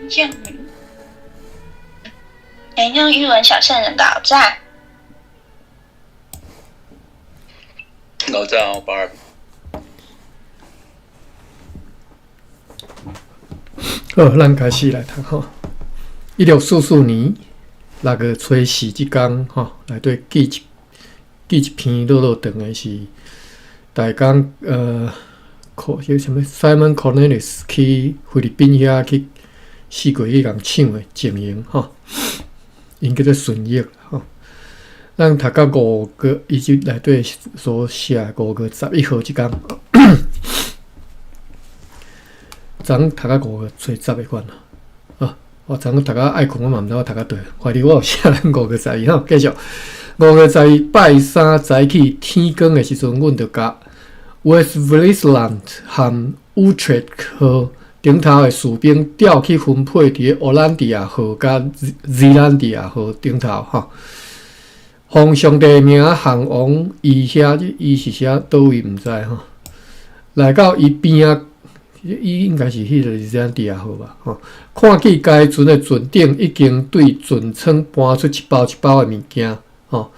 谚语，能用语文小圣人搞赞。搞赞哦，82。好，咱开始来读吼。1644年6月初4即天吼，内底记一篇落长的是大讲叫什么 Simon Cornelius 去菲律宾遐去4月去共抢的情形吼，因叫做顺益吼。咱读到5月，伊即内底所写5月11号即天。昨读到5月初10的款啦，我昨读到爱困，我嘛毋知我读到对，怀疑我有写咱5月11吼。继续，5月11拜三早起天光的时阵，阮就甲 West-Friesland 和 Utrecht 号顶头的士兵调去分配伫奥兰迪亚号甲西兰迪亚号顶头吼。奉上帝名航王伊遐，伊是写倒位毋知吼，来到伊边仔。伊应该是迄个西兰迪亚号吧，吼！看见该船的船顶已经对船舱搬出一包一包的物件，吼，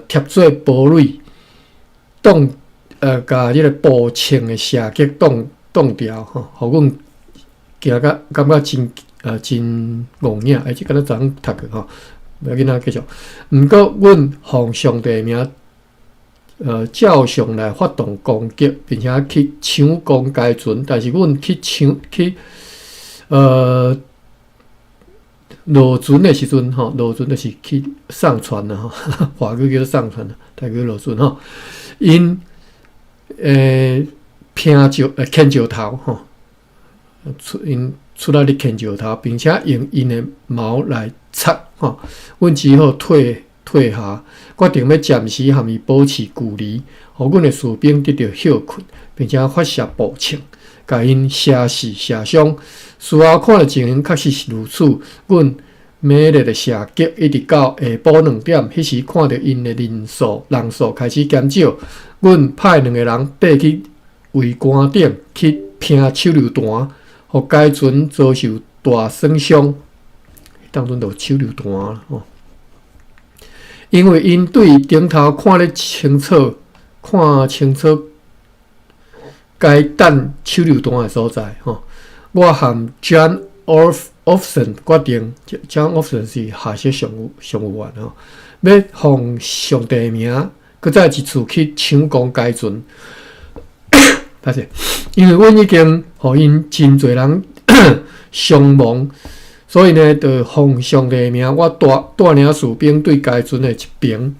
贴做堡垒，甲迄个步枪的射击挡掉，吼，互阮行甲感觉真戆影，而且敢若昨昏读过，吼，袂要紧仔继续。毋过，阮奉上帝名。照常来发动攻击，并且去抢攻该船，但是阮去落船的时阵，吼，落船就是去上船啦，吼，华语叫做上船啦，台语落船吼。因偏牵石头，吼，因出来咧牵石头，并且用因的矛来插，吼，阮只好退下，决定要暂时和伊保持距离，互阮的士兵得到休困，并且发射步枪，甲因射死射伤。事后看了情形，确实是如此。阮猛烈的射击一直到下晡2点，迄时看到因的人数开始减少，阮派2个人爬去桅杆顶去拼手榴弹，互该船遭受大损伤。当阵就手榴弹啦，吼。因为因对顶头看清楚该弹手榴弹的所在，吼，我和 John Olofsson 决定 ，John Olofsson 是下设上务员吼，要奉上帝名，搁再一次去抢攻该船。抱歉，因为阮已经互因真侪人伤亡。所以呢，就奉上帝名，我带领士兵对该船的一边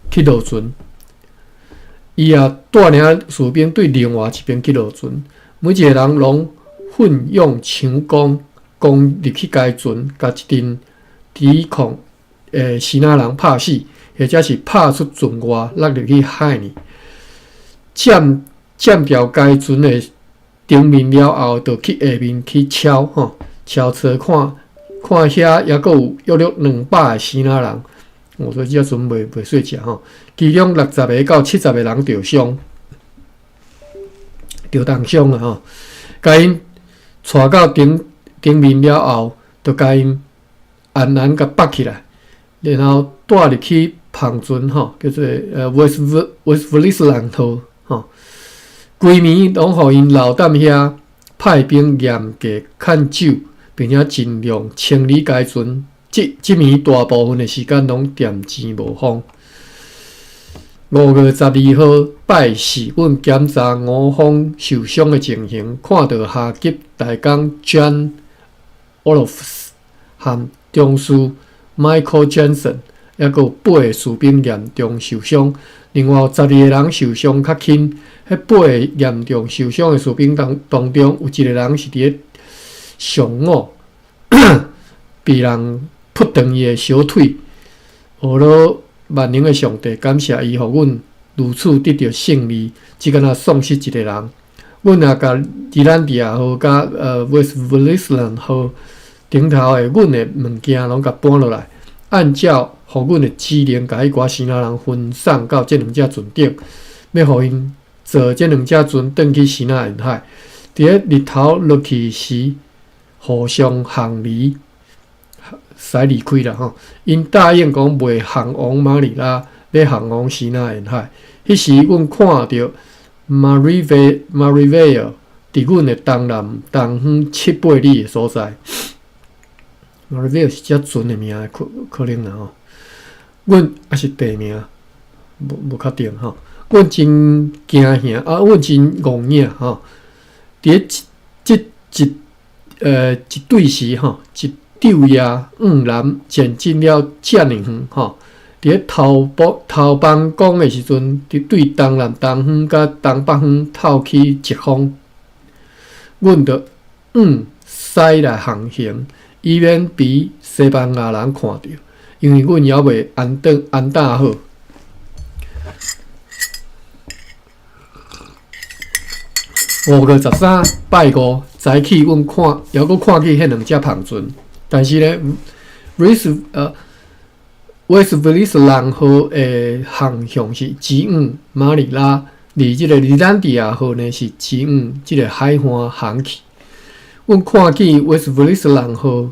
去落船，伊也带领士兵对另外一边去落船。每一个人拢奋勇抢攻入去该船，甲一阵抵抗希腊人拍死，或者是拍出船外落入去海里，占掉该船的顶面了后，就去下面去敲吼。悄悄看遐，也阁有约200个希腊人，所以这阵袂细食吼。其中60个到70个人受伤，重伤啦吼。甲因带到顶面了后，就甲因安甲绑起来，然后带入去旁船吼，叫做West-Friesland 号吼。规暝拢互因留踮遐，派兵严格看守。并且尽量清理该船，即暝大部分的时间拢恬静无风。5月12号拜四，阮检查5方受伤的情形，看到下级大将 John Olofsson 和中士 Michael Jensen， 还有8个士兵严重受伤，另外有12个人受伤较轻。迄8个严重受伤的士兵当中，有1个人是伫咧上午被人扑断伊的小腿，何罗万能的上帝，感谢伊，互阮如此得到胜利。只敢若丧失一个人，阮也甲伊兰迪亚号甲West-Friesland 号顶头的阮的物件拢甲搬落来，按照互阮的指令，甲迄寡希腊人分送到这2只船顶，要互因坐这2只船转去希腊沿海。伫咧日头落去时，互相行离，使离开啦吼。因答应讲袂航往马尼拉，要航往西纳沿海。迄时，阮看到 Marivale 伫阮的东南东方7-8里的所在。Marivale 是遮准的名，可能啦吼。阮也是地名，无确定吼。阮真惊吓啊！阮真戆影吼。伫一对时吼，一昼夜南前进了遮尔远吼。伫头邦讲的时阵，伫对东南东方甲东北方透起疾风，阮着驶来航行，以免被西班牙人看到，因为阮还未安搭好。5月13拜五早起，阮还阁看去迄2只帆船，但是咧，West Vlisland 号的航向是前往马尼拉，而即个里兰迪亚号呢是前往即个海岸航去。阮看见 West Vlisland 号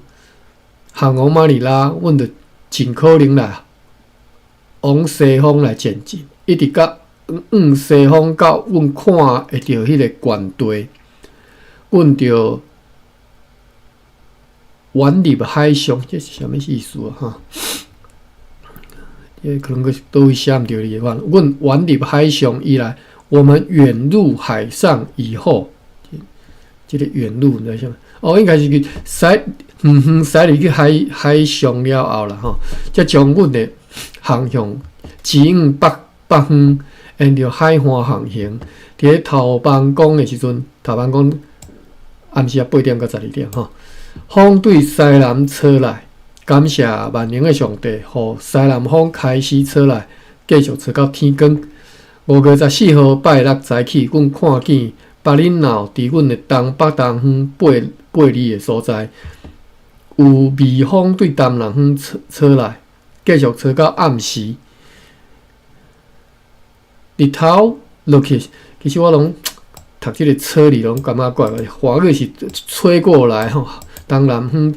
航往马尼拉，阮着尽可能来往西方来前进，一直到西方到阮看会到迄个悬地，阮着远入海上，这是啥物意思啊？哈，可能个都会写毋着你话。阮远入海上以来，我们远入海上以后，这个远入你知啥？哦，应该是去驶入去海上了后啦，吼，才将阮的航向前往北方。沿着海岸航行，伫咧头邦港的时阵，头邦港暗时8点到12点吼，风对西南吹来，感谢万能的上帝，互西南风开始吹来，继续吹到天光。5月14号拜六早起，阮看见巴林瑙伫阮的东北东方8里的所在，有微风对东南方吹来，继续吹到暗时。日头落去，其实我拢读即个册理拢感觉怪怪。华语是吹过来吼，东南风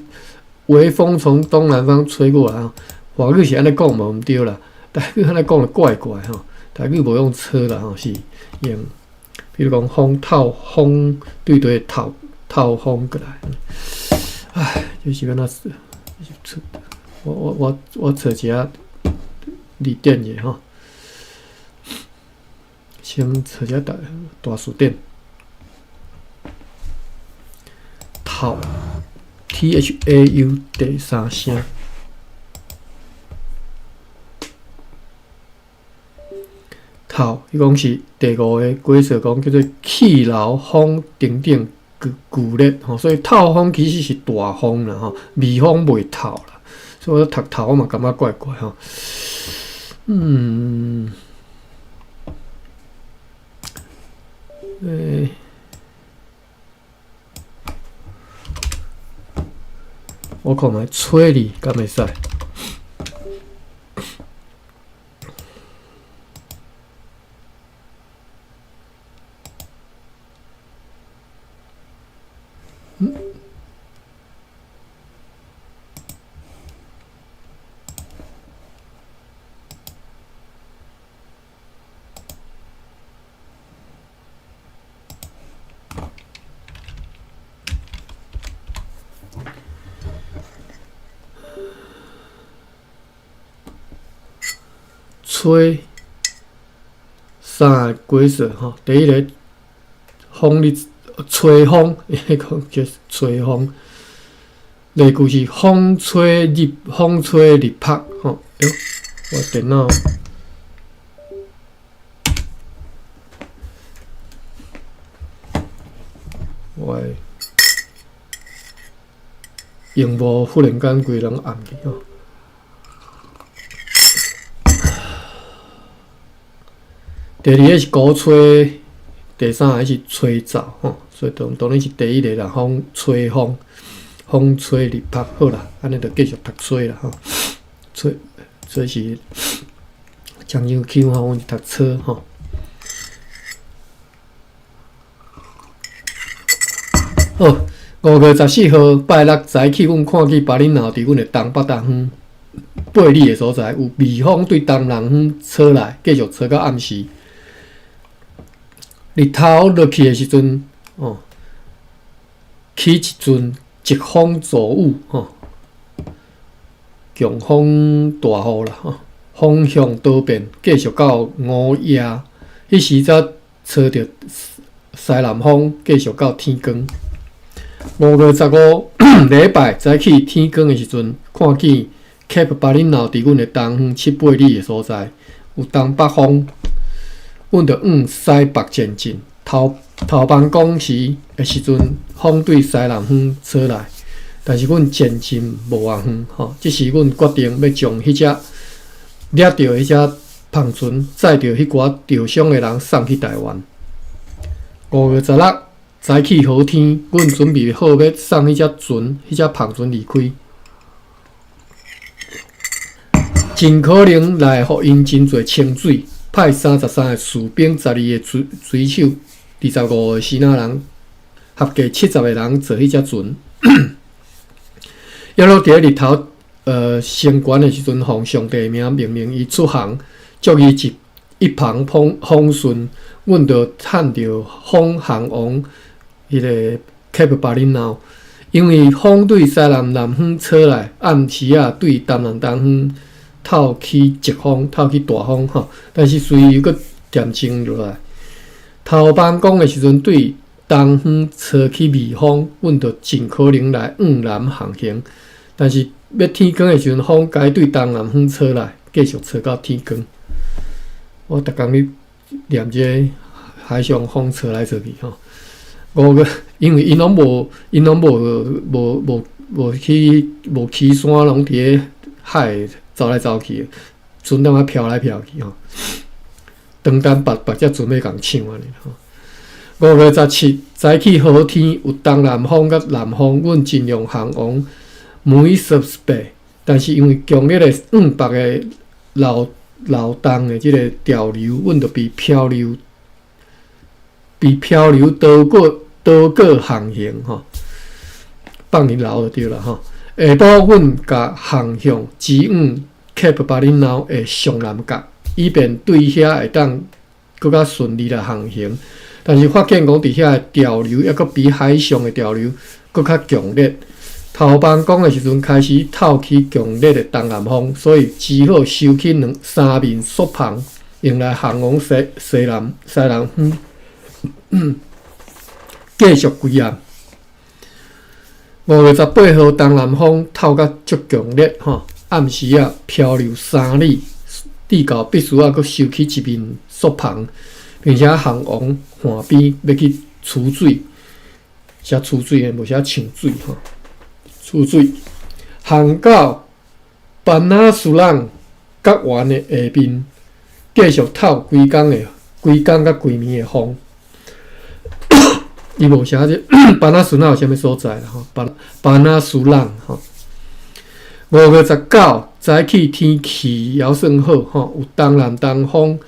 微风从东南方吹过来吼。华语是安尼讲无毋对啦，台语安尼讲就怪怪吼。台语无用册啦吼，是用，比如讲风对透风过来。唉，就是安那，我找一下字典者吼。先找一下大字典，透 ，THAU 第3声，透，伊讲是第5个规则，讲叫做气流风等等剧烈吼，所以透风其实是大风啦吼，微风袂透啦，所以我读透我嘛感觉怪怪吼，我看卖吹哩，敢会使？吹3个规则吼，第一个风力吹风，讲叫吹风。例句是风吹日拍吼。我电脑我荧幕忽然间规人暗去吼。第2个是鼓吹，第3个是吹噪吼，所以当然是第一个啦，风吹日拍，好啦，安尼就继续读吹啦吼，吹是江油 Q 吼，阮是读车吼。5月14号拜六早起，阮看见巴林闹伫阮的东北东方8里的所在，有微风对东南方吹来，继续吹到暗时。日头落去的时阵，起一阵疾风骤雨，强风大雨啦，风向多变，继续到午夜，迄时则吹着西南风，继续到天光。5月15礼拜早起天光的时阵，看见 Cape 巴林闹伫阮的东方7、8里的所在，有东北风，阮着往西北前进。头班讲时的时阵，风对西南方吹来，但是阮前进无偌远，即是阮决定要将迄只掠到迄只帆船，载着迄寡受伤的人送去台湾。5月16早起好天，阮准备好要送迄只帆船离开。真可能来互因真侪清水，派33个士兵、12个水手、25个希腊人，合计70个人坐迄只船。要落伫日头升悬的时阵，奉上帝名命令伊出航，祝伊一帆风顺。阮着趁着风航往迄个 Cape 巴林闹，因为风对西南方吹来，暗时对东南方透起疾风，透起大风但是随又搁渐静落来。头班讲的时阵，对东方吹起微风，阮着尽可能来往南航行。但是要天光的时阵，风该对东南方吹来，继续吹到天光。我逐工咧念这个海上风吹来吹去5月，因为因拢无起山，拢伫咧海走来走去，船当飘来飘去当等别只船要共抢安尼5月17早起好天，有东南风甲南风，阮尽量航往Moises Bay，但是因为强烈的北的流动的即个潮流，阮着被漂流多个航行放你流就对啦下晡阮甲航向直往 Cape 巴林闹的上南角，以便对遐会当更较顺利的航行。但是发现讲伫遐的潮流抑阁比海上的潮流更较强烈。头班讲的时阵开始透起强烈的东南风，所以只好收起3面索篷，用来航往西南方，继续归暗。5月18号，东南风透甲足强烈暗时漂流3里，地到必须阁收起一面索篷，并且航往岸边要去储水，写储水的，无写抢水储水，航到班纳苏朗角湾的下面，继续透规工甲规暝的风。伊无写这班纳苏朗有啥物所在啦班纳苏朗5月19早起天气还算好有东南东风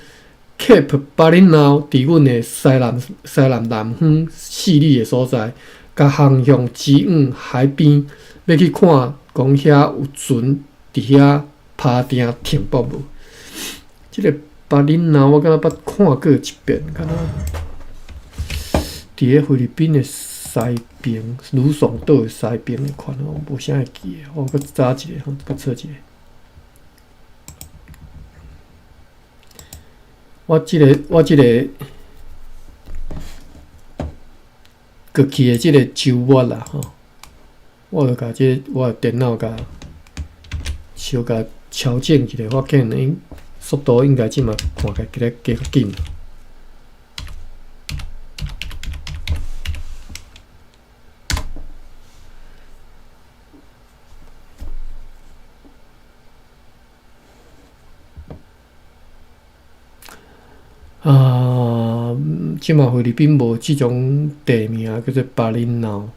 ，Cape 巴林闹伫阮的西南方4里的所在，甲航向直往海边。要去看，讲遐有船伫遐趴定停泊无？即个巴林闹我敢若捌看过一遍，敢若伫咧菲律宾的西边，卢爽岛的西边的款无啥会记诶。我搁查一下搁找一下。我即个过去的即个周末啦我著甲我的电脑小调整一下，我见因速度应该即马看起来加较紧。即马菲律宾无即种地名叫做巴林闹。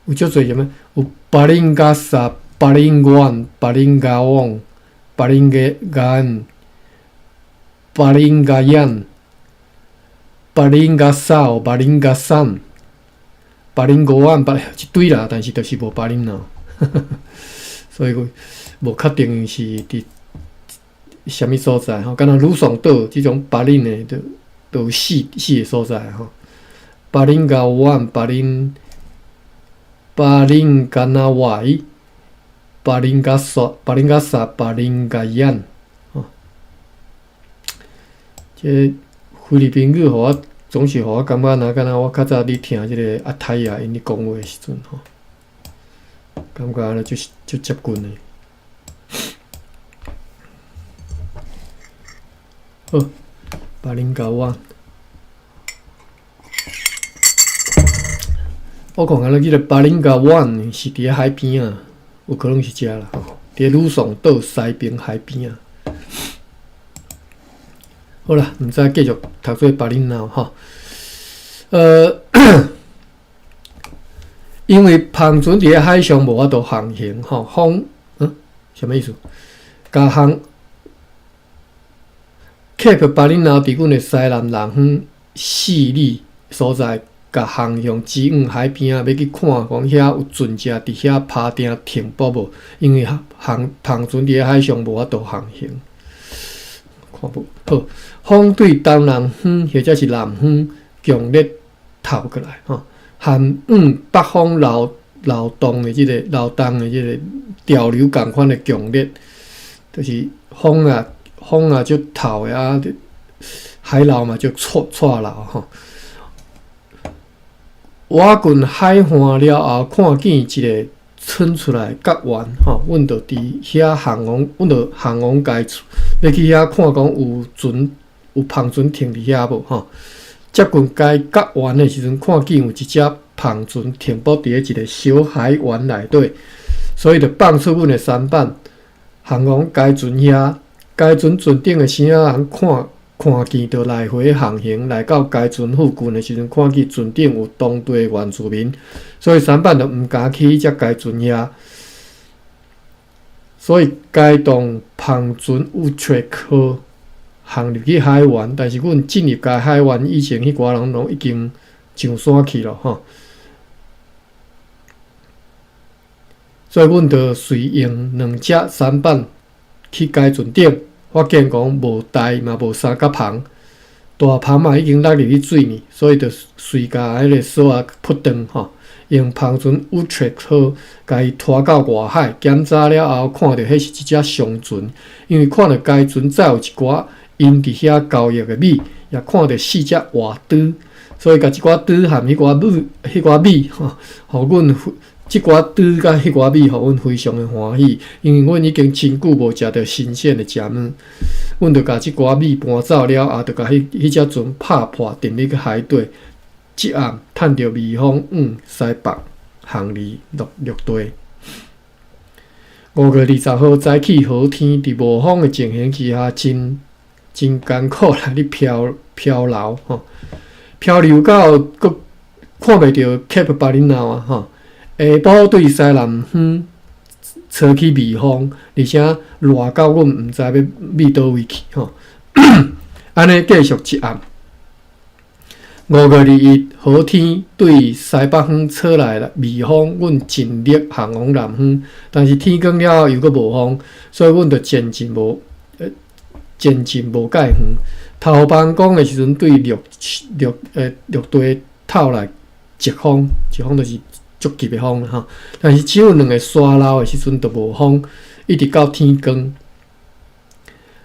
有足侪什么？有巴林加萨、巴林湾、巴林加旺、巴林加安、巴林加yan、巴林加少、巴林加山、巴林5万一堆啦，但是就是无巴林脑，所以无确定是伫什么所在吼。敢若鲁爽岛这种巴林的都有四个所在吼。巴林加湾、巴林加那瓦、巴林加沙、巴林加yan吼。这菲律宾语，互我总是互我感觉，敢若我较早伫听即个阿泰亚因咧讲话的时阵吼，感觉安尼就接近的。好，巴林加湾。我看安尼，即个巴林加湾是伫海边啊，有可能是遮啦吼，伫鲁爽岛西边海边啊。好啦，毋知继续读做巴林脑吼。因为帆船伫海上无法度航行吼，什么意思？甲Cape 巴林脑伫阮的西南南方4里所在。甲航向之远海边啊，要去看讲遐有船只伫遐趴定停泊无？因为帆船伫海上无法度航行。看无好，风对东南方或者是南方强烈透过来吼，含北方流动的即个潮流共款的强烈，就是风啊就透的啊，海流嘛就错流吼。我近海岸了后，看见一个伸出来角湾吼，阮着伫遐航王，阮着航王街要去遐看讲有帆船停伫遐无吼。接近该角湾的时阵，看见有一只帆船停泊伫咧一个小海湾内底，所以着放出阮的舢板，航王街船遐，街船船顶的声仔人看见着来回航行，来到该船附近的时阵，看见船顶有当地原住民，所以舢板就毋敢去只该船遐。所以该栋帆船有出口航入去海湾，但是阮进入该海湾以前，迄寡人拢已经上山去了吼。所以阮着随用2只舢板去该船顶。发现讲无台嘛无三角篷，大篷嘛已经落入去水呢，所以就随甲迄个锁啊扑断吼，用帆船有出好，甲伊拖到外海，检查了后，看到迄是一只商船，因为看到该船载有一寡因伫遐交易的米，也看到4只活猪，所以甲即寡猪含迄寡米吼，互阮。即寡猪甲迄寡米，互阮非常的欢喜，因为阮已经真久无食到新鲜的食物，阮着甲即寡米搬走了后，着甲迄只船拍破，沉入去海底。即暗趁着微风西北航离陆地。5月20号早起好天，伫无风的情形之下，真艰苦来咧漂流吼，漂流到阁看袂着 Cape 巴林脑啊吼。下晡对西南方吹起微风，而且热到阮毋知要秘倒位去吼。安尼继续一暗，5月21好天对西北方吹来了微风，阮尽力航往南方，但是天光了后又阁无风，所以阮着前进无介远。头班讲的时阵对陆地透来疾风就是足急的风吼，但是只有2个沙漏的时阵就无风，一直到天光。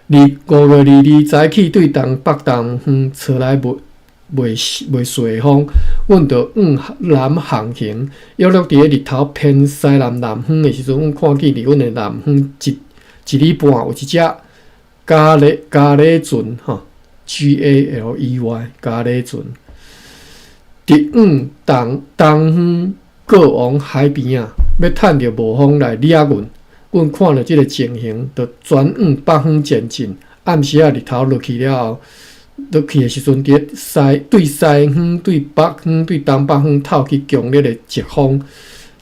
5月22早起对东北东方吹来袂顺的风，阮着往南航行，约伫咧日头偏西南方的时阵，阮看见伫阮的南方一里半有一只加勒船吼 ，GALEY 加勒船，伫东方。过往海边啊，要趁着无风来掠阮。阮看到即个情形，就转往北方前进。暗时啊，日头落去了后，落去的时阵，对西方、对北方、对东北方透起强烈的疾风，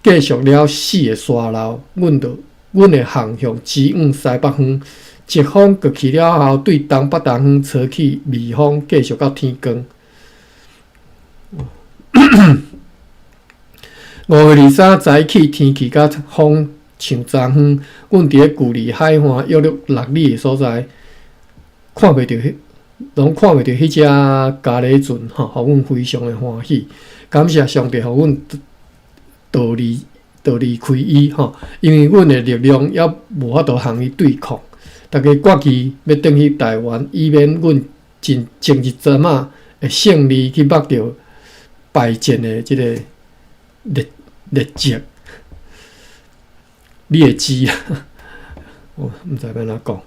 继续了4个沙漏。阮的航向指往西北方，疾风过去了后，对东北东方吹起微风，继续到天光。5月23早起天气甲风像昨昏，阮伫咧距离海岸约6里的所在，看袂到拢看袂到迄只咖喱船吼，互阮非常的欢喜。感谢上帝，互阮离开伊吼，因为阮的力量也无法度向伊对抗。大家决期要转去台湾，以免阮前一阵仔的胜利去目着败战的即个劣迹啊！我毋知要安怎讲，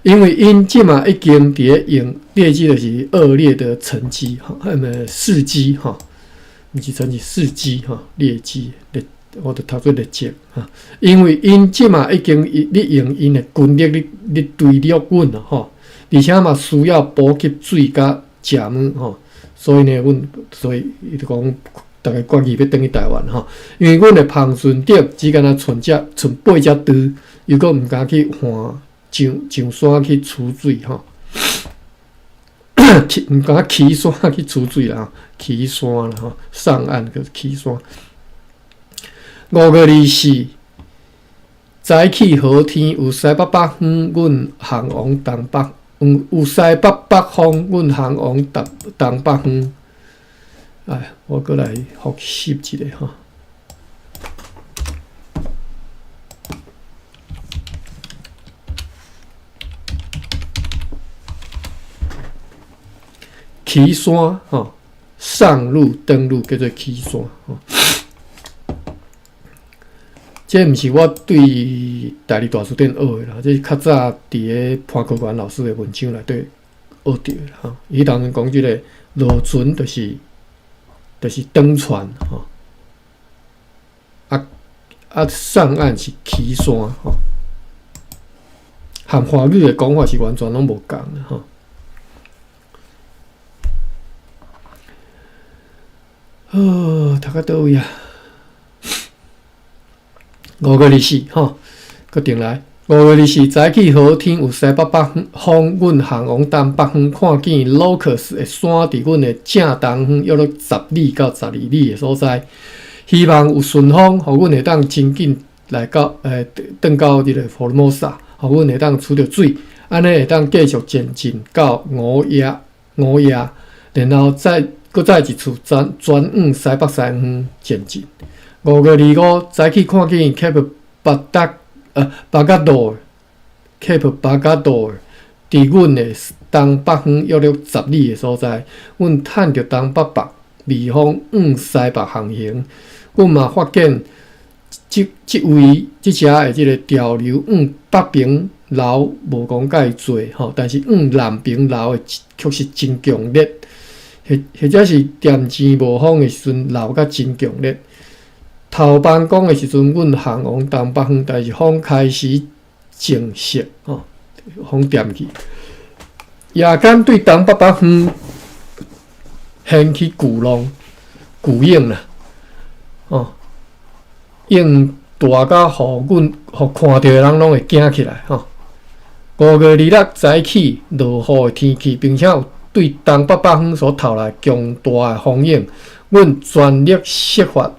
因为因即嘛已经伫咧用劣迹，就是恶劣的成绩哈，事迹哈，毋是成绩事迹哈，劣迹我著读做劣迹哈。因为因即嘛已经咧用因的军力咧对立阮啦吼，而且嘛需要补给水甲食物吼，所以呢，伊就讲。大概决议要转去台湾吼，因为阮的旁船顶只敢若剩8只猪，又阁毋敢去上山去储水吼，毋敢起山去储水啦吼，起山啦吼，上岸个起山。5月24早起好天，有西北风，阮航往东北，有西北风，阮航往东北方。哎，我过来复习一下哈。起山哈，上路登陆叫做起山哈。这毋是我对大理大书店学的啦，这较早伫咧潘国元老师的文章内底学到的哈。伊当然讲即个落船就是登船吼，上岸是起山吼，和华语的讲法是完全拢无共的吼。读到倒位啊？5月24吼，搁定来。5月24早起好天，有西北风，阮航往东北方，看见卢克斯的山伫阮的正东方，约10里到12里的所在。希望有顺风，互阮会当真紧来到转到即个佛罗摩萨，互阮会当取着水，安尼会当继续前进到五夜，然後再一處轉往西北西方前進。5月25早起看見 Cape 巴加多伫阮的東北方約10里的所在，阮趁着東北北微風往西北航行，阮嘛發現即位即隻的即個潮流往北邊流無講介濟吼，但是往南邊流的確實真強烈，或者是掂錢無風的時陣流甲真強烈。頭班講的時陣，阮航往東北方，但是風開始靜息吼，風掂去。夜間對東北方掀起巨浪啦，哦，影大甲互看到的人攏會驚起來吼。5月26早起落雨的天氣，並且有對東北方所透來強大的風影，阮全力設法。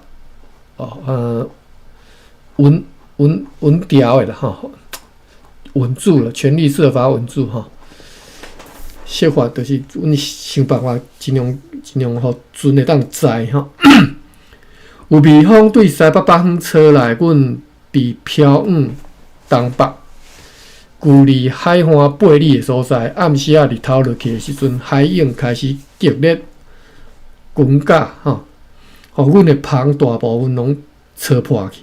穩調的啦吼，穩住了，全力設法穩住吼。設法就是阮想辦法盡量互船會當載吼。有微風對西北方吹來，阮被飄往東北，距離海岸8里的所在。暗時日頭落去的時陣，海影開始激烈滾甲吼。互阮的棚大部分攏扯破去，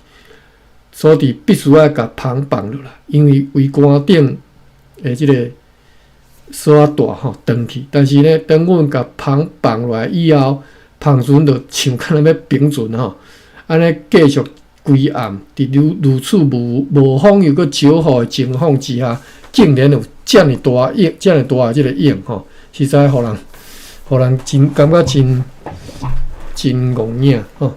所以必須要甲棚放落來，因為桅杆頂的即個鎖大吼斷去。但是呢，當阮甲棚放落來以後，棚船就像敢若要平船吼，安尼繼續規暗，佇如此無風又閣少雨的情況之下，竟然有遮爾大影，遮爾大的即個影吼，實在互人真感覺真戇影吼。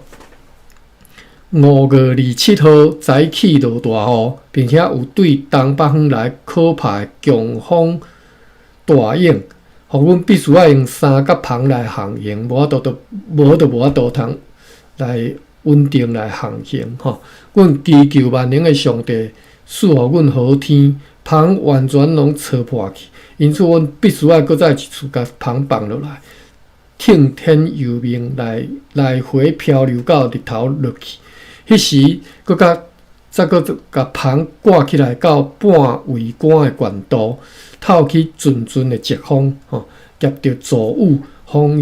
5月27號早起落大雨，並且有對東北方來可怕的強風大影，互阮必須要用3甲棚來航行，無法度通來稳定来航行吼。阮祈求万能的上帝赐予阮好天，帆完全拢戳破去，因此阮必须要搁再一次甲帆放落来，听天由命来回漂流到日头落去。迄时搁再搁甲帆挂起来到半桅杆的悬度，透起阵阵的疾风吼，夹着骤雨。方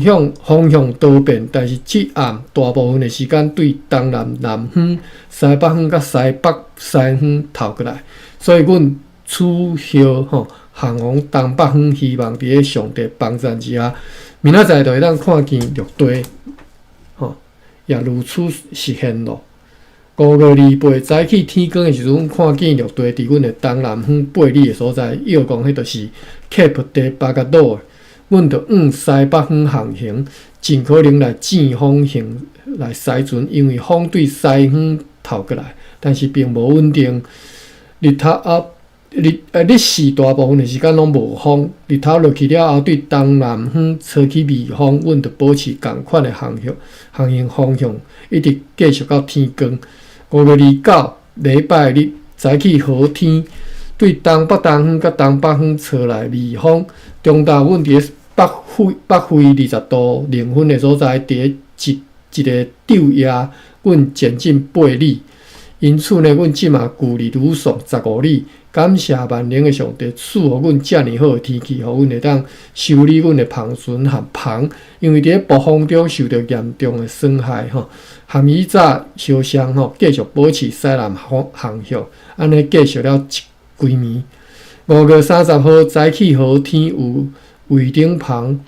向多变，但是即暗大部分的时间对东南、南方、西北方甲西方头过来，所以阮取号航往东北方，希望伫咧上帝帮助之下，明仔载就会当看见绿地，也如此实现咯。5月28早起天光的时阵，看见绿地伫阮的东南方8里的所在，要讲迄就是 Cape de Bagado。阮着往西北方航行，尽可能来正方向来驶船，因为风对西方透过来，但是并无稳定。日时大部分的时间拢无风，日头落去了后，对东南方吹起微风，阮着保持同款的航行方向，一直继续到天光。5月29礼拜日早起好天，对东北方甲东北方吹来微风，中昼阮伫北纬20度0分的所在，伫咧一个昼夜，阮前进8里。因此呢，阮即马距离愈送15里。感谢万能的上帝赐予阮遮尔好的天气，互阮会当修理阮的帆船和帆，因为伫咧暴风中受到严重的损害含以早烧伤继续保持西南航向，安尼继续了几暝。5月30号早起好天有。尾顶旁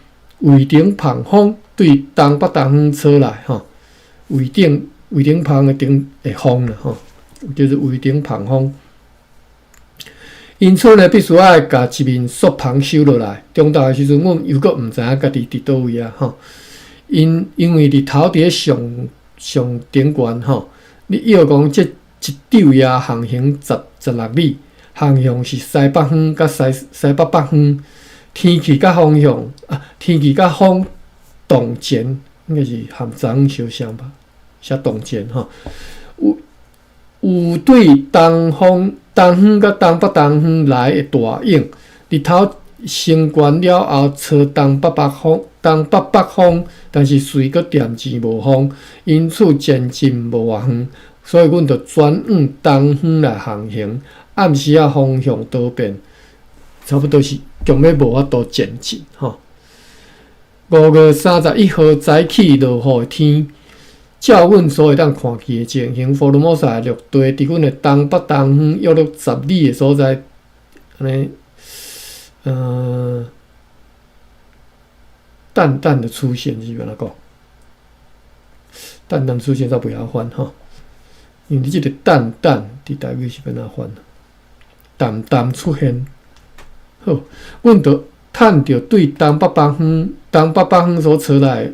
风对东北方吹来尾顶旁的风啦就是尾顶旁风。因此呢，必须要甲一面束旁收落来。中昼的时阵，阮又搁毋知影家己伫倒位啊因为日头伫咧上顶悬你要讲这一昼夜航行16里，航向是西北方甲西北方。天气甲风动前，应该是含昨相像吧，写动前有对东方甲东北方来的大影，日头升悬了后，吹东北北风，但是随搁渐渐无风，因此渐渐无偌远，所以阮着转往东方来航行。暗时啊，方向多变，差不多是。强要无法度前进5月31号早起落雨的天，照阮所会当看见的情形，福尔摩沙绿地伫阮的东北东方约10里的所在，安尼淡淡的出现是安怎讲？淡淡出现才不要翻因为你即个淡淡伫台语是安怎翻？淡淡出现。好，阮着趁着对东北方所吹来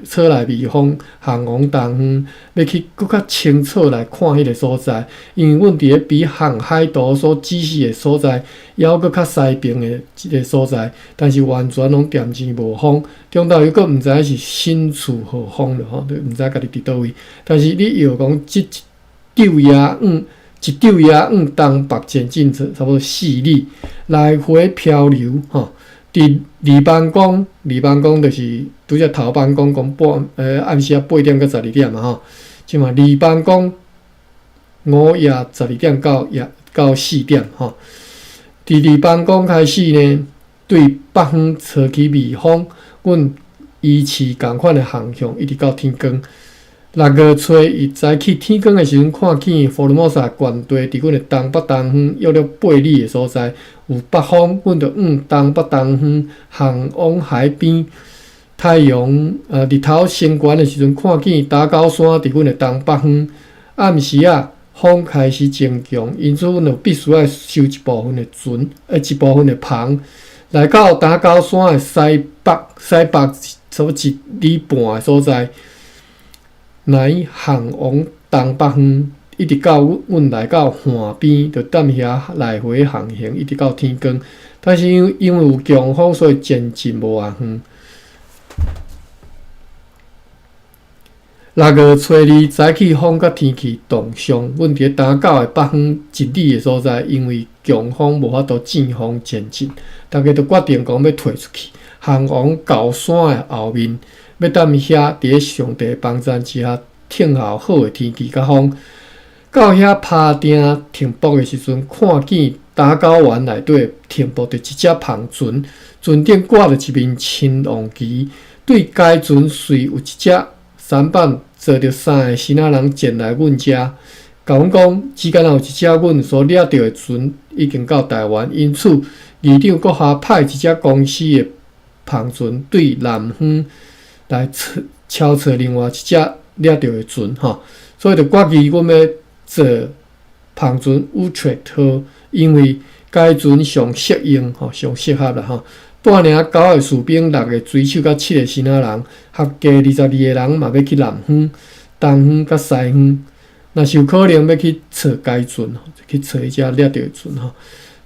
微风，航往东方，要去搁较清楚来看迄个所在。因为阮伫咧比航海图所指示的所在，还搁较西边的一个所在，但是完全拢渐渐无风。中昼又搁毋知影是身处何方了就毋知家己伫倒位。但是你要讲一昼夜往东北前进差不多4里，来回漂流伫离班宫就是拄则头班讲暗时8点到12点嘛即嘛离班宫午夜12点到4点伫离班宫开始呢，对北方吹起微风，阮依次共款的航向，一直到天光。6月初伊早起天光的时阵，看见福尔摩沙悬地伫阮的东北东方约8里的所在有北风，阮着往东北东方航往海边。太阳日头升悬的时阵，看见打狗山伫阮的东北方。暗时啊，风开始增强，因此阮就必须要收一部分的船，一部分的帆，来到打狗山的西北差不多1里半的所在。来航往东北方，一直到阮来到岸边，就踮遐来回航行，一直到天光。但是因为有强风，所以渐渐无偌远。6月初2早起风甲天气动向，阮伫丹角的北方1里的所在，因为强风无法度阵风前进，大家都决定讲要退出去，航往高山的后面，要等遐伫咧上帝帮助之下，听候好的天气甲风。到遐趴定停泊的时阵，看见丹角湾内底停泊着一只篷船，船顶挂着一面青黄旗，对该船随有一只舢板坐着3个新仔人前来阮遮，甲阮讲，只敢有一只阮所掠到的船已经到台湾，因此议长阁下派一只公司的篷船对南方来敲测另外一只掠到的船吼，所以就决议阮要坐篷船 Utrecht 号，因为该船上适用吼，上适合啦吼。带领9个士兵、6个水手甲7个新仔人，合计22个人嘛要去南方、东方甲西方。若是有可能要去测该船，去测迄只掠到的船吼。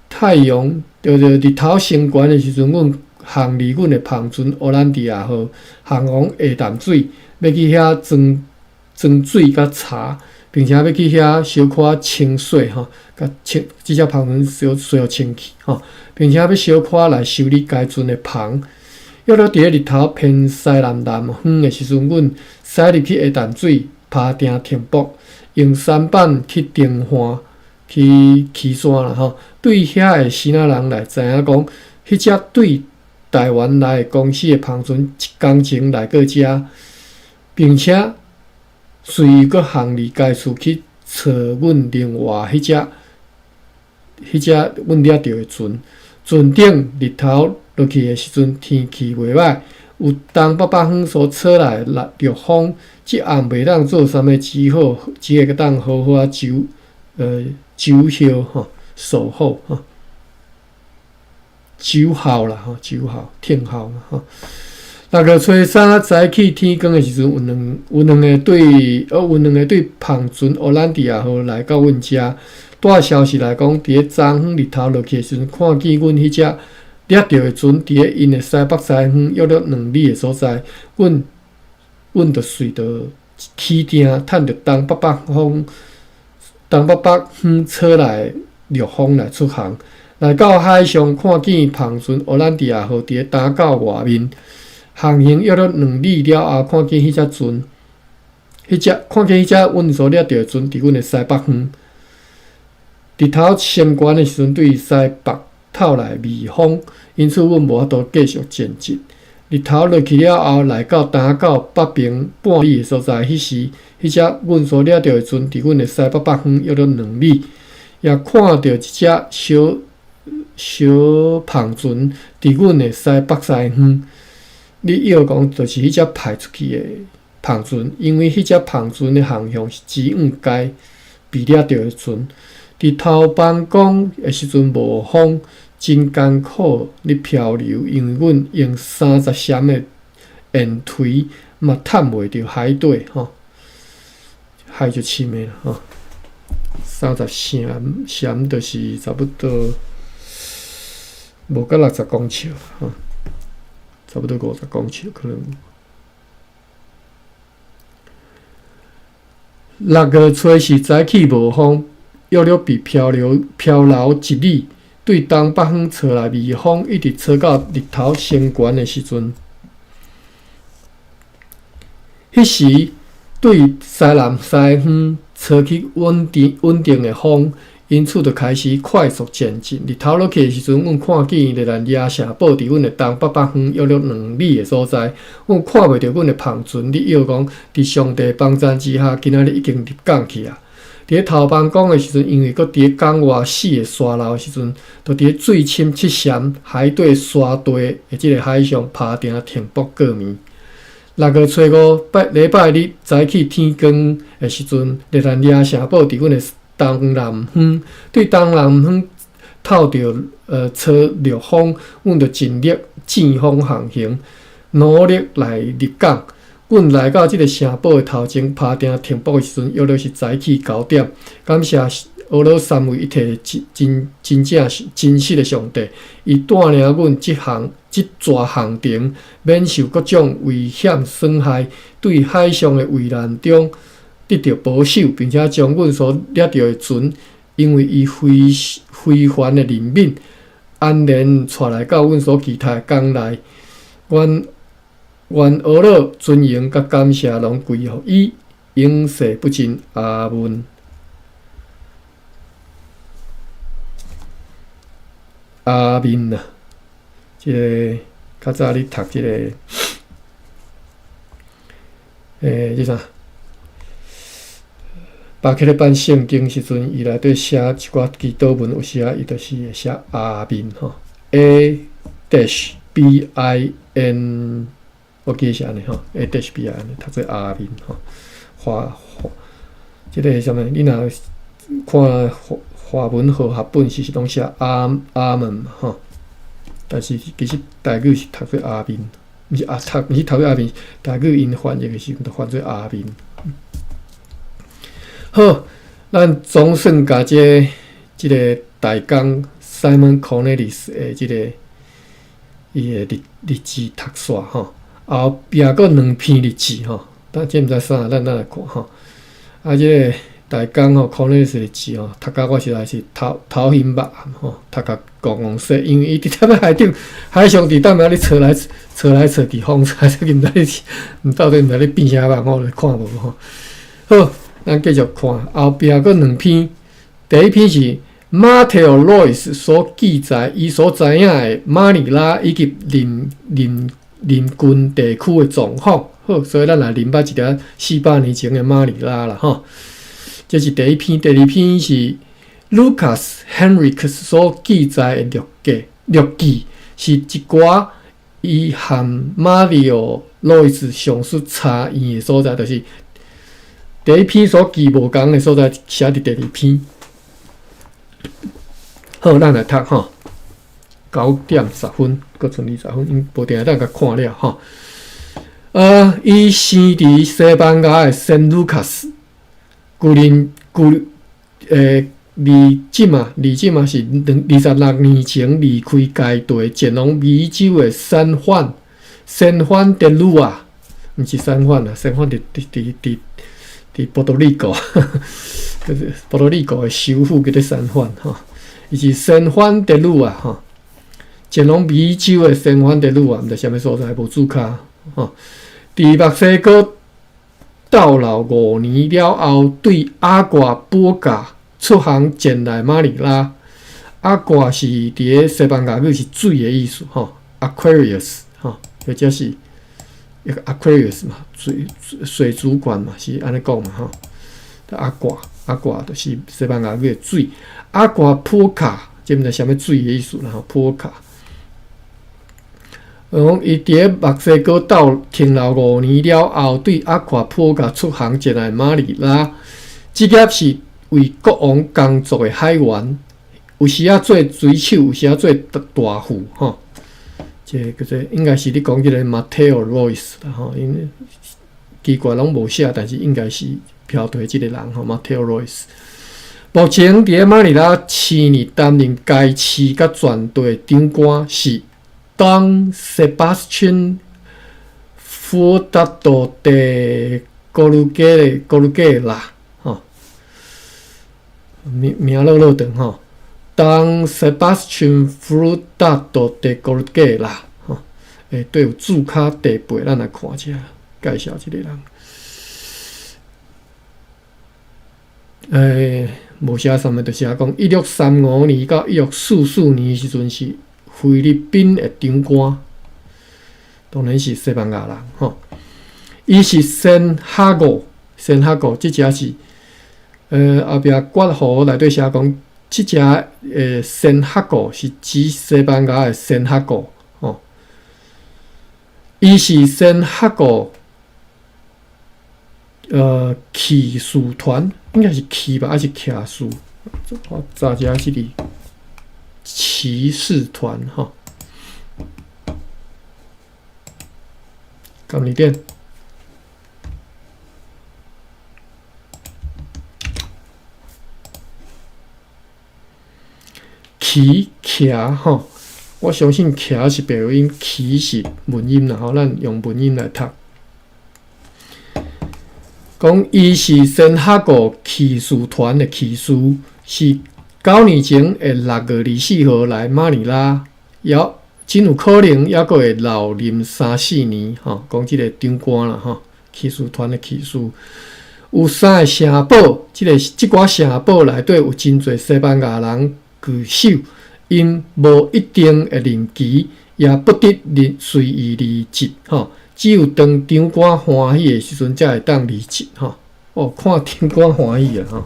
太阳日头升悬的时阵，阮航离阮的篷船欧兰迪亚号，航往下淡水，要去遐装水甲茶。并且要去遐小可清洗吼，甲清即只篷船需要清气吼，并且要小可来修理该船的篷。约了伫日头偏西南方的时阵，阮驶入去下淡水，趴定停泊，用舢板去登岸去起山啦吼。对遐的新仔人来知影讲，迄只对台湾来的公司的篷船一工前来过遮，并且随伊阁航离该处去找阮另外迄只阮掠到的船。船顶日头落去的时阵，天气袂歹，有东北方所吹来陆风，即暗袂当做啥物只好，只会当好好啊守候吼，守候吼，守候啦吼，守候听候啦吼。6月初3早起天光的时阵，有两个对篷船欧兰迪亚号来到阮遮，带消息来讲，伫咧昨昏日头落去的时阵，看见阮迄只掠到的船伫咧因的西北西方约了2里的所在，阮就随着起定，趁着东北方吹来陆风来出航，来到海上看见篷船欧兰迪亚号伫咧丹角外面。航行约了2里了后，看见迄只船，看见迄只阮所掠到的船伫阮的西北方。日头升悬的时阵，对西北透来微风，因此阮无法度继续前进。日头落去了后，来到丹角北边半里的所在，迄时迄只阮所掠到的船伫阮的西北方约了2里，也看到一只小篷船伫阮的西北西方。你要讲就是迄只派出去的篷船，因为迄只篷船的航向是指往该被掠到的船。伫头班讲的时阵无风，真艰苦咧漂流，因为阮用30闪的沿推嘛探袂着海底吼，海就深的啦吼。30闪就是差不多无到60公尺吼。差不多50公尺，可能。6月初4早起无风，约了被漂流1里，对东北方吹来微风，一直吹到日头升悬的时阵。迄时对西南西方吹起稳定的风。因此，就开始快速前进。日头落去的时阵，阮看见热兰野城堡伫阮的东北方约了2里的所在，阮看袂到阮的篷船。你要讲，伫上帝帮助之下，今仔日已经入港去啊！伫咧头班讲的时阵，因为搁伫咧港外4个沙漏的时阵，就伫咧最深7闪海底沙地的即个海上趴定停泊过暝。6月初5礼拜日早起天光的时阵，热兰野城堡伫阮的东南方，对东南方透着吹陆风，阮就尽力正风航行，努力来入港。阮来到即个城堡的头前，趴定停泊的时阵，约了是早起9点。感谢俄罗三位一体的真正真实的上帝，伊带领阮即座航程，免受各种危险损害，对海上的危难中得到保守，并且将阮所掠到的船，因为伊非凡的灵敏，安然带来到阮所期待的港内。愿俄罗尊荣甲感谢拢归予伊，永世不尽。阿门。阿面啊，即个较早你读即个，即啥？巴克咧版圣经时阵，伊内底写一寡祈祷文，有时啊，伊就是会写阿面吼 ，A-B-I-N， 我记是安尼吼 ，A-B-I-N， 读做阿面吼，即个啥物？你若看华文和合本是拢写阿门嘛吼，但是其实台语是读做阿面，毋是毋是读做阿面，台语因翻译的时阵就翻做阿面。好，咱总算甲即个大纲 Simon Cornelius 的即个伊的日志读煞吼，后壁佫2篇日志吼，但即毋知啥，咱来看吼。啊，即个大纲吼 Cornelius 日志吼，读甲我实在是头晕目暗吼，读甲戆说，因为伊伫踮咧海顶，海上伫踮遐咧找来找去，风吹出去，毋到底毋知咧变啥人，我就看无吼。好。咱继续看，后壁佫2篇。第一篇是马特奥·罗伊斯所记载伊所知影的马尼拉以及邻近地区的状况。好，所以咱来认捌一条400年前的马尼拉啦，吼。这是第一篇。第二篇是 Lucas Henricus 所记载的日记，是一寡伊和马里奥·罗伊斯上述差异的所在，就是。第一篇所记无共的所在写伫第二篇。好，咱来读吼，9点10分，佫剩20分，因无定当甲看了吼。伊生伫西班牙的圣卢卡斯，离即嘛是26年前离开该地，前往美洲的圣范德鲁啊，毋是圣范啊，圣范伫波多黎各，波多黎各的首府叫做三藩吼，伊是圣范德鲁啊吼，前往美洲的圣范德鲁啊，毋知啥物所在，无注卡吼。伫墨西哥逗留5年了后，对阿瓜波加出航前来马尼拉。阿瓜是伫西班牙语是水的意思吼 ，Aquarius 吼，或者是。Aquarius 嘛，水族馆嘛，是安尼讲嘛吼。阿瓜就是西班牙语的水。阿瓜波卡，即毋知啥物水的意思啦吼，波卡。伊伫墨西哥停留5年了后，对阿瓜波卡出航前来马尼拉。职业是为国王工作的海员，有时啊做水手，有时啊做大副吼。这叫做应该是你讲即个 Mateo Royce 啦吼，因为奇怪拢无写，但是应该是飘对即个人吼 Mateo Royce。目前伫马尼拉7年担任该市甲全队长官是 Don Sebastian Furtado de Gorguela 吼，名落长吼。Don Sebastian Furtado de Gorguela 吼，对有注卡地背，咱来看一下，介绍这个人。无写啥物，就写讲1635年到1644年时阵是菲律宾的长官，当然是西班牙人吼。伊是圣哈果，即只是后壁括号内底写讲。即只圣哈果是指西班牙的圣哈果吼，伊是圣哈果骑士团，应该是骑吧，还是骑士？我查一下是哩骑士团吼，敢你点？骑徛吼，我相信徛是白话音，骑是文音啦吼，咱用文音来读。讲伊是先学过骑士团的骑士，是9年前的6月24号来马尼拉，也真有可能也阁会留任3-4年吼。讲即个长官啦吼，骑士团的骑士。有3个城堡，即寡城堡内底有真侪西班牙人据守，因无一定的任期，也不得随意离职吼。只有当长官欢喜的时阵，才会当离职吼。哦，看长官欢喜啊吼，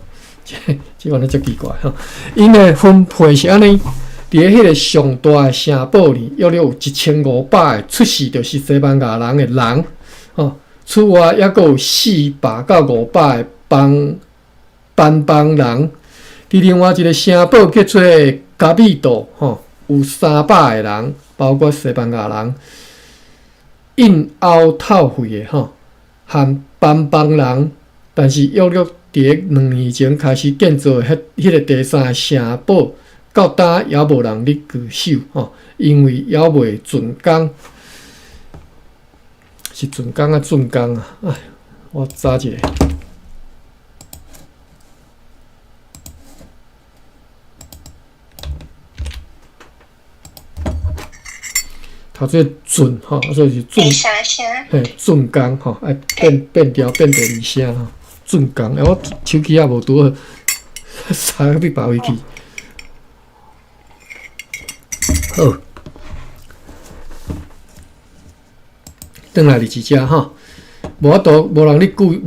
即款咧足奇怪吼。因的分配是安尼，伫咧迄个上大的城堡里，约有1500个出世就是西班牙人的人吼。此外，还阁有400到500个邦人。伫另外一个城堡叫做加密岛吼，有300个人，包括西班牙人。印欧透费的吼，和邦人，但是约伫2年前开始建造的迄个第3个城堡，到今也无人咧据守吼，因为也未竣工。是竣工啊，竣工啊！哎，我查一下。头这竣吼，所以是竣，嘿，竣工吼，哎，变调变第2声吼，竣工。哎，我手机也无拄好，插去别位去。好。转来伫一只吼，无法度，无人咧顾迄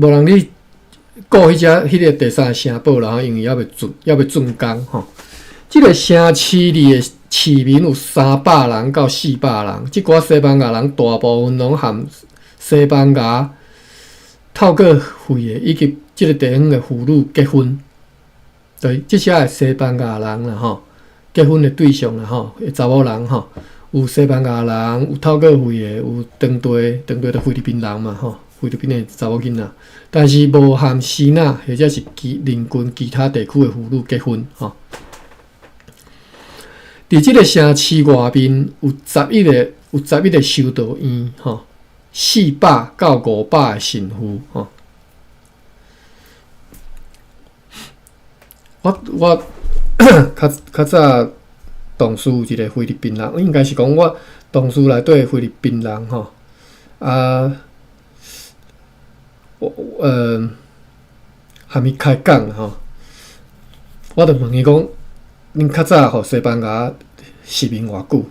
个第3个城堡啦，因为还未竣工吼。即个城市里的市民有300人到400人，即寡西班牙人大部分拢含西班牙透过费的以及即个地方的妇女结婚，对，即些系西班牙人啦吼，结婚的对象啦吼，查某人吼。有西班牙人，有透过费的，有当地的菲律宾人嘛吼，菲律宾的查某囡仔，但是无含希腊或者是邻近其他地区的妇女结婚吼。伫即个城市外面有11个修道院吼，400到500个神父吼。我较早。同事有一个菲律宾人，应该是讲我同事内底的菲律宾人吼，还没开讲吼，我就问伊讲，恁较早互西班牙殖民偌久？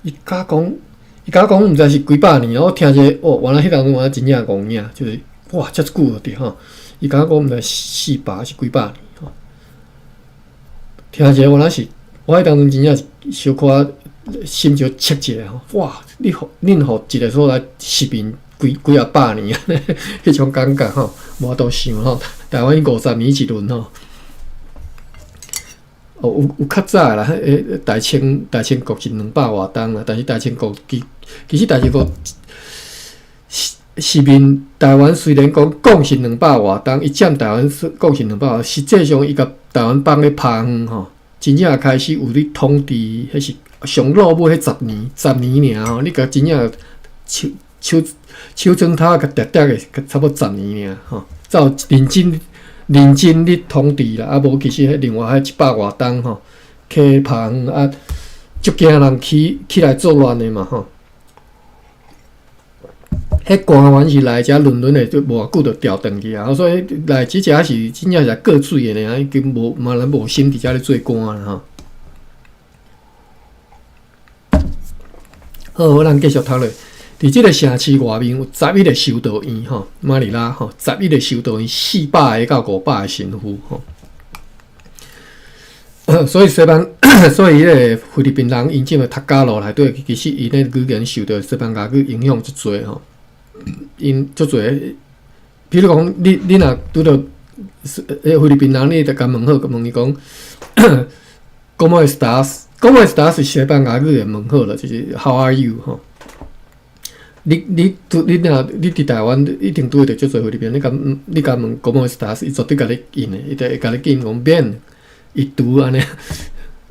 伊甲讲，毋知是几百年。我听者哦，原来迄当中真正戆影，就是哇，遮久伫吼。伊甲讲，毋知400是几百年吼。听者原来是。我迄当中真正是小可心就切一下吼，哇！恁互一个所在殖民几啊百年啊，迄种感觉吼，无法度想吼。台湾50年一轮吼，哦有较早啦，大清国是200外冬啦，但是大清国其实大清国殖民台湾虽然讲是200外冬，伊占台湾讲是200外，实际上伊甲台湾放咧拍远吼。真正开始有咧统治，迄是上落尾迄10年尔吼。你甲真正手指头甲叠的，差不多10年尔吼。才有认真咧统治啦，啊无其实迄另外迄100外冬吼，去拍远啊，足惊人起来作乱的嘛吼。迄官员是来遮轮的，就无久就调转去啊，所以来即遮是真正是过水的呢，已经嘛人无心伫遮咧做官啦吼。好，咱继续读落。伫即个城市外面有11个修道院吼，马尼拉吼，11个修道院，400个到500个神父吼。所以所以迄个菲律宾人因即个读家路内底，其实因咧语言受到西班牙语影响足多吼。因足侪，比如讲，你若拄到菲律宾人，你就甲问好，问伊讲，¿Cómo estás？¿Cómo estás？ 是西班牙语的问好了，就是 How are you？ 吼。你伫台湾一定拄会着足侪菲律宾，你甲问 ¿Cómo estás？ 伊绝对甲你应的，伊就会甲你应讲 bien， 伊读安尼，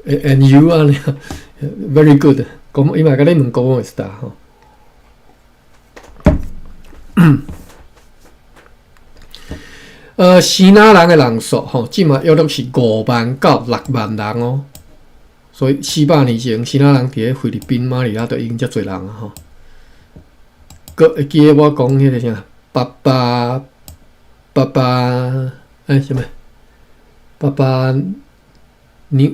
and you 啊，very good。讲伊嘛甲你问国王会 star 吼。希腊人的人数吼，即嘛约略是5万到6万人哦。所以400年前，希腊人伫咧菲律宾、马尼拉都已经遮侪人啊吼。佮会记得我讲迄个啥？爸爸，什么？爸爸牛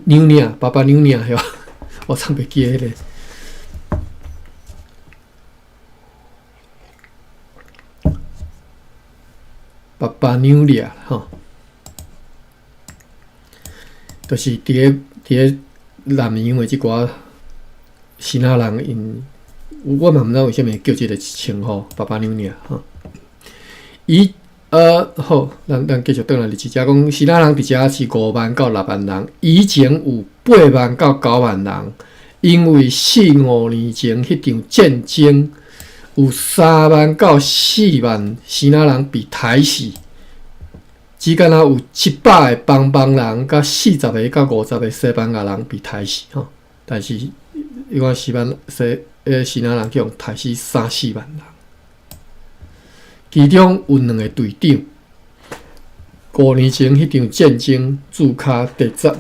娘，爸爸牛娘，是吧？我唱袂记迄个。爸爸牛娘吼，就是伫咧南洋的即寡希腊人因。我嘛毋知为虾米叫即个称呼爸爸娘娘吼。好，咱继续转来历史，遮讲希腊人伫遮是5万到6万人，以前有8万到9万人，因为4-5年前迄场战争有3万到4万希腊人被杀死，只敢若有700个邦邦人，甲40个到50个西班牙人被杀死吼。但是伊讲希腊人去用杀死3-4万人，其中有2个队长。5年前迄场战争驻卡第10，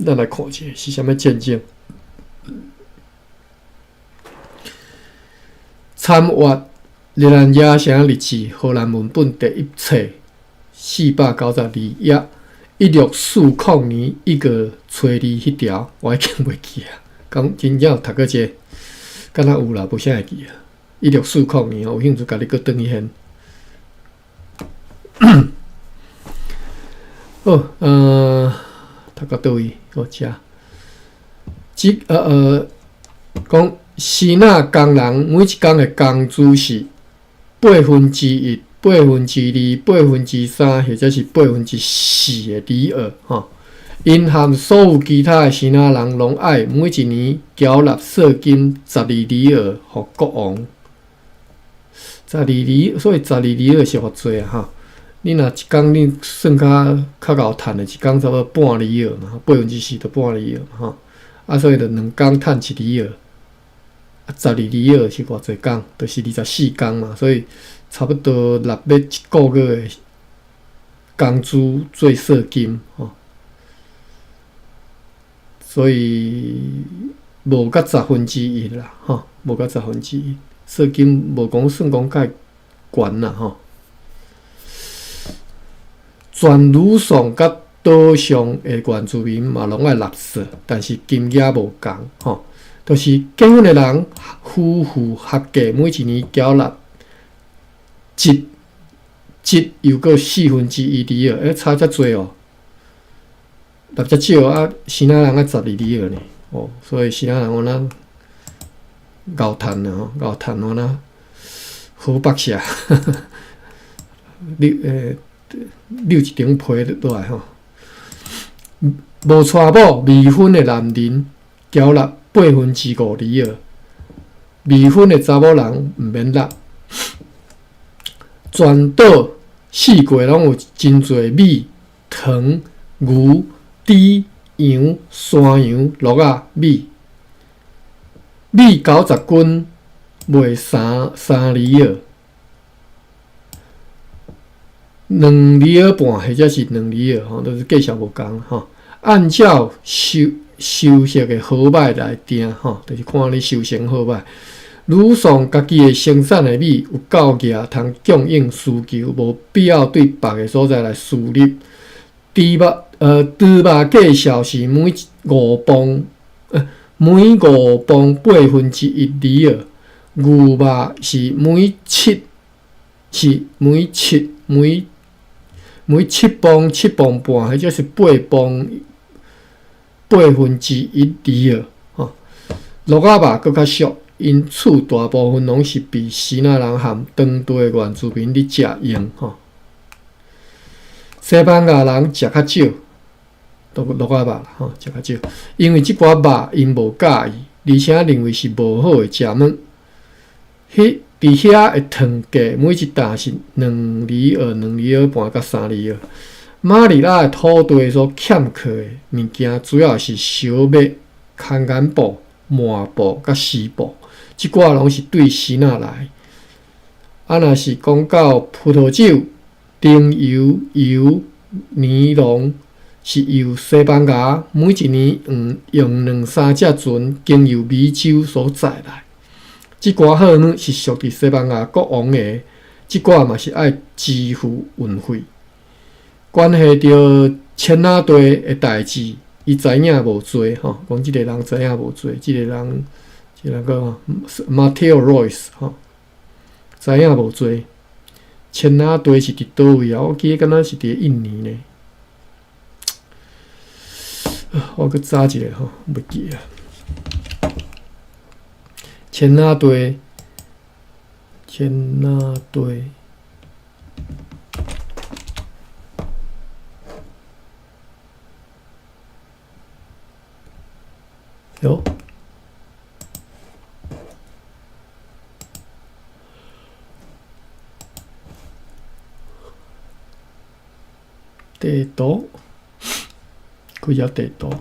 咱来看一下是啥物战争。参阅日兰亚城日志荷兰文本第1册492页，1640年1月初2迄条，我已经袂记啊。讲真正有读过这，敢若有啦，无啥会记啊。1640年，有兴趣家己搁转去现。好，读到倒位？我遮，讲希腊工人每一工的工资是1/8、2/8、3%，或者是4%的里尔吼。因含所有其他的希腊人，拢爱每一年缴纳税金12里尔互国王。12里，所以12里尔是偌济啊吼。你若一工你算较够趁的，一工差不多半里尔嘛，4%就半里尔嘛吼。啊，所以就2工趁1里尔，啊12里尔是偌济工，就是24工嘛，所以差不多纳要1个月的工资做税金吼。所以无到1/10啦，吼，无到1/10，税金无讲算讲介悬啦，吼。全鲁宋甲岛上的原住民嘛，拢爱纳税，但是金额无共，吼。就是结婚的人夫妇合计每一年缴纳又过1/4里尔，差遮济哦。纳遮少啊，希腊人啊12里尔呢，哦，所以希腊人我那熬趁啦吼，熬趁我那好北下，溜一张皮落来吼。无娶某未婚的男人缴纳5/8里尔，未婚的查某人毋免纳。全岛四季拢有真侪米、糖、牛、猪、羊、山羊、鹿仔、米90斤卖3里尔，2里尔半或者是2里尔吼，都是计数无共吼。按照收获的好歹来定吼，就是看你收成好歹。鲁宋家己的生产的米有够额，通供应需求，无必要对别个所在来输入。猪肉计数是每5磅1/8里尔，牛肉是每7磅7磅半，或者是8磅1/8里尔吼。鹿仔肉搁较俗，因此大部分拢是被希腊人含当地的原住民咧食用吼。西班牙人食较少，鹿仔肉吼食较少，因为即寡肉因无介意，而且认为是无好的食物。伫遐的糖价每一担是2里尔、2里尔半到3里尔。马尼拉的土地所欠缺的物件，主要是小麦、康干布、麻布、甲丝布，即寡拢是对希腊来。若是讲到葡萄酒、丁油、油、尼龙，是由西班牙每一年用2-3只船经由美洲所载来。即寡货呢是属于西班牙国王的，即寡嘛是爱支付运费。关系到签仔地的代志，伊知影无多吼，讲即个人知影无多，即个人个 Mateo Royce 吼，知影无多。签仔地是伫倒位啊？我记得敢若是伫印尼呢。我搁查一下吼，袂记啊。签仔地。哟，地图，开只地图。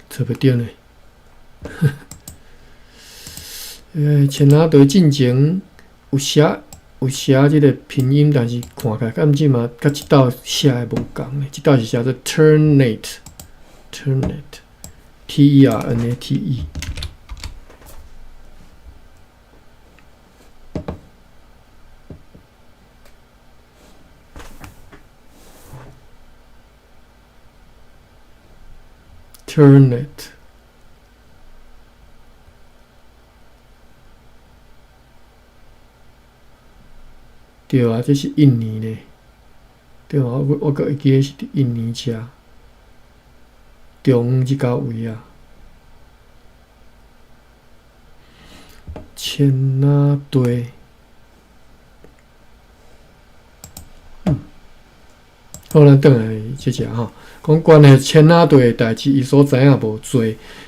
找不到呢。签仔地进前有写即个拼音，但是看起来敢即嘛，甲即道写诶无共咧。即道是写做 Ternate，T-E-R-N-A-T-E。Ternate， 对啊，这是印尼呢，对啊，我个会记得是伫印尼遮，中即个位啊，签仔地，好，咱转来接着吼。讲关于签仔地的代志，伊所知影无多，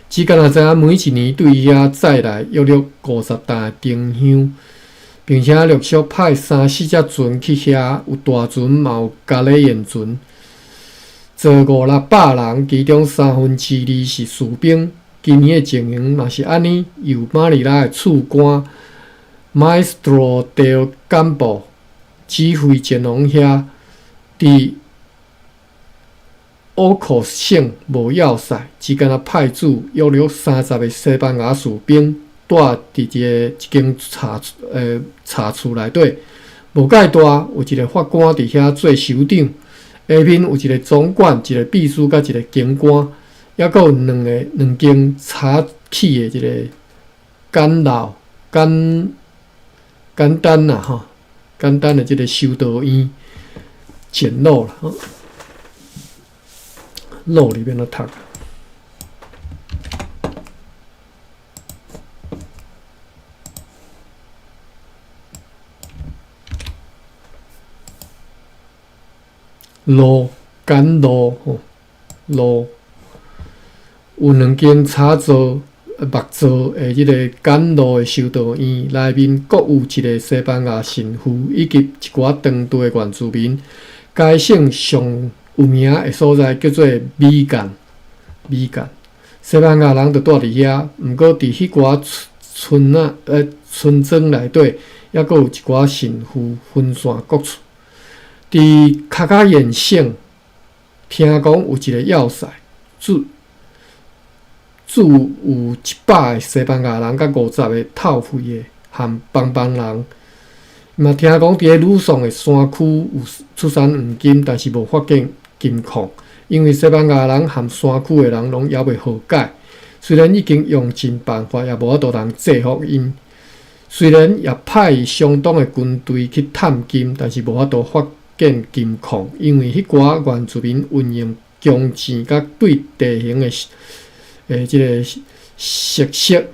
只敢若知影每一年对伊遐载来约50担丁香，并且陆续派3-4只船去遐，有大船嘛有咖喱盐船，坐500-600人，其中2/3是士兵。今年的情形嘛是安尼，由马尼拉的厝官 Maestro del Campo 指挥前往遐，伫乌克省无要塞，只敢若派驻约30个西班牙士兵，住伫一间茶厝内底。无介大，有一个法官伫遐做首长，下面有一个总管、一个秘书甲一个警官，还佫有两间茶器的一个简单啦吼，简单的即个修道院简陋啦吼。路里面的读，路简陋吼，路有2间茶座、木造的即个简陋的修道院，内面各有一个西班牙神父以及一寡当地的原住民。该省上有名的所在叫做米干，西班牙人就住伫遐，毋过伫迄寡村庄内底，还佫有一寡神父分散各处。伫卡卡延省，听讲有一个要塞，住有100个西班牙人，甲50个透费的和帮人。嘛听讲伫咧鲁爽的山区有出产黄金，但是无发现金矿，因为西班牙人和山区的人拢还袂和解。虽然已经用尽办法，也无法度通制服因。虽然也派相当的军队去探金，但是无法度发现金矿，因为迄寡原住民运用弓箭甲对地形的即个设施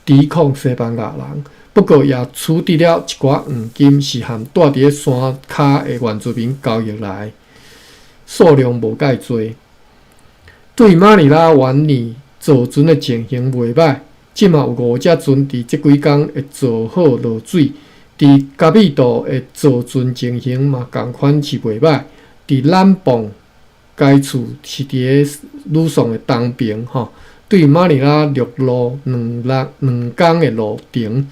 抵抗西班牙人。不过也取得了一寡黄金，是和住伫咧山骹的原住民交易来，数量无介多。对马尼拉湾里造船的情形袂歹，即嘛有5只船伫即几工会做好落水。伫甲米岛的造船情形嘛，共款是袂歹。伫南磅该处是伫个吕宋的东边吼，对马尼拉陆路2工的路程。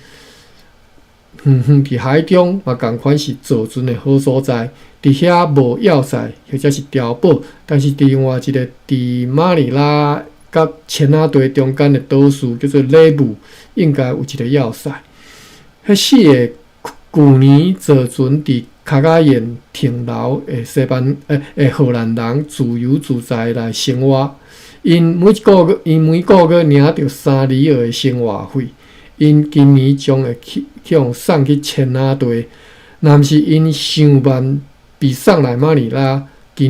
伫海中嘛，共款是造船的好所在。伫遐无要塞或者是碉堡，但是伫另外一个伫马尼拉甲千仔堆中间的岛屿叫做雷姆，应该有一个要塞。迄4个旧年造船伫卡加延停留的荷兰人自由自在来生活。因每个月领着3里的生活费。因今年将会向送去千仔堆，若毋是因想慢被送来马尼拉，旧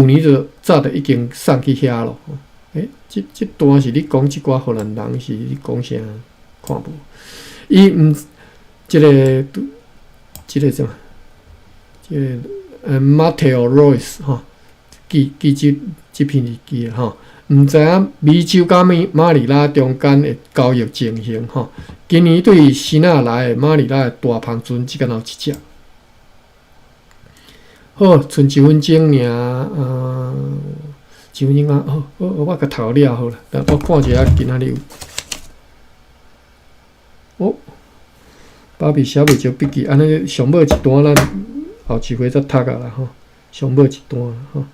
年就早就已经送去遐咯。即段是你讲即寡荷兰人是你讲啥？看无？伊毋即个什么？即个Matteo Royce 吼，记即篇日记吼。毋知影美洲甲马尼拉中间的交易情形吼，今年对希纳来的马尼拉的大篷船只敢有1只。好，剩1分钟尔1分钟啊！好，我甲头了好啦，我看一下今仔日有。芭比写袂少笔记，安尼上尾一段咱后一回再读啊啦吼，上尾一段啦吼。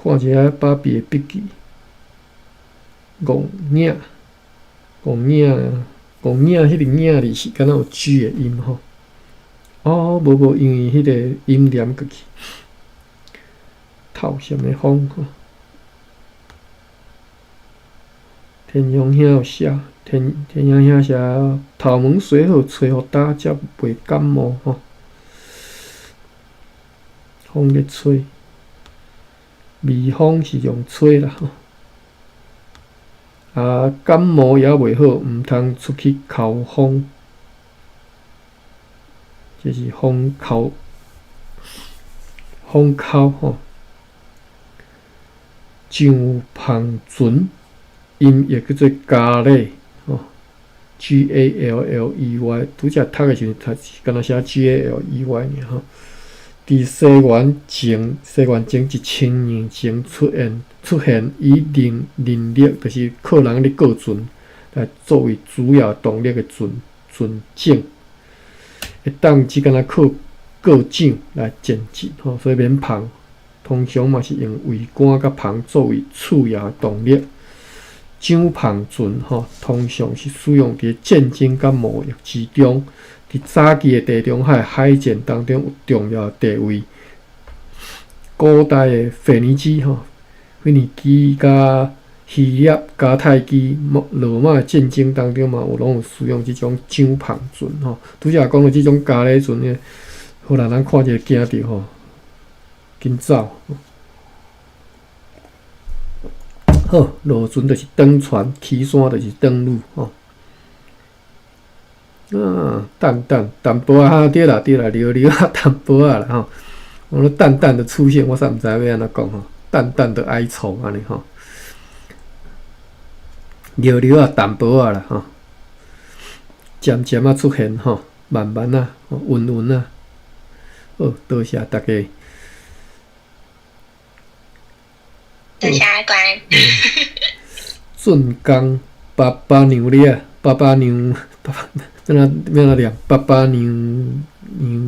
看一下芭比的笔记，戆领，迄个领字是敢若有 G 的音吼。无，因为迄个音连过去，透什么风吼？天阳遐有写，天阳遐写，头毛洗好，吹互干，才袂感冒吼。风咧吹。微风是用吹啦吼，感冒也袂好，毋通出去口风，这是风口吼。上篷船音也叫做咖喱吼 ，GALLEY， 拄则读的时阵，他敢若写 GALEY 尔吼。伫西元前1000年前出现以人力，就是靠人咧过船来作为主要动力的船桨，会当只敢若靠过桨来前进吼，所以免篷通常嘛是用桅杆甲篷作为次要的动力。桨篷船吼，通常是使用伫战争甲贸易之中。伫早期的地中海海战当中有重要地位。古代的腓尼基甲希腊加泰基、罗马战争当中嘛，拢有使用即种桨篷船吼。拄则讲到即种咖喱船的，荷兰人看者惊着吼，紧走。好，落船就是登船，起山就是登陆吼。淡薄啊，对啦，溜啊，淡薄啊啦吼。我说淡淡的出现，我煞毋知要安怎讲吼，淡淡的哀愁安尼吼。溜啊，淡薄啊啦吼，渐渐啊出现吼，慢慢啊，稳啊。好，多谢大家。多谢阿关。俊江爸爸娘咧，怎样念？爸爸娘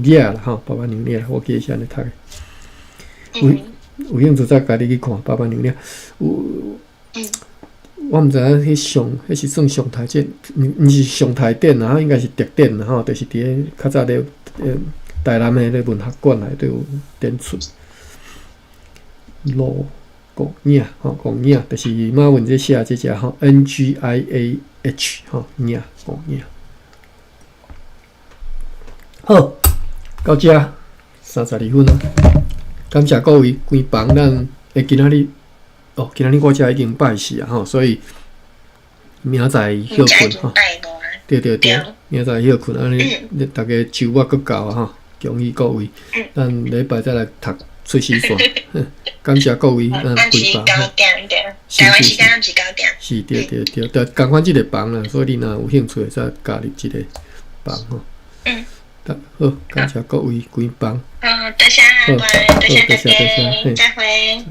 俩啦吼，爸爸娘俩，我记是安尼读的。有兴趣再家己去看爸爸娘俩。我毋知影迄是算上台这，毋是上台展啦，应该是特展啦吼，就是伫咧较早咧台南的咧文学馆内都有展出。路公影吼，公影，就是马文这写这只吼 ，NGIAH 吼，影公影。好，到这32分啊！感谢各位关房，咱会今仔日我遮已经拜四啊吼，所以明仔载休困吼。对，明仔载休困，安尼大家周末搁到啊吼，恭喜各位，咱礼拜再来读随时线。感谢各位，按时规九房。点对，台湾时间按时九点。是，对，就共款即个房啦，所以你若有兴趣，会使加入即个房吼。好，感谢各位规房。好，多谢阿关，多谢大家，再会。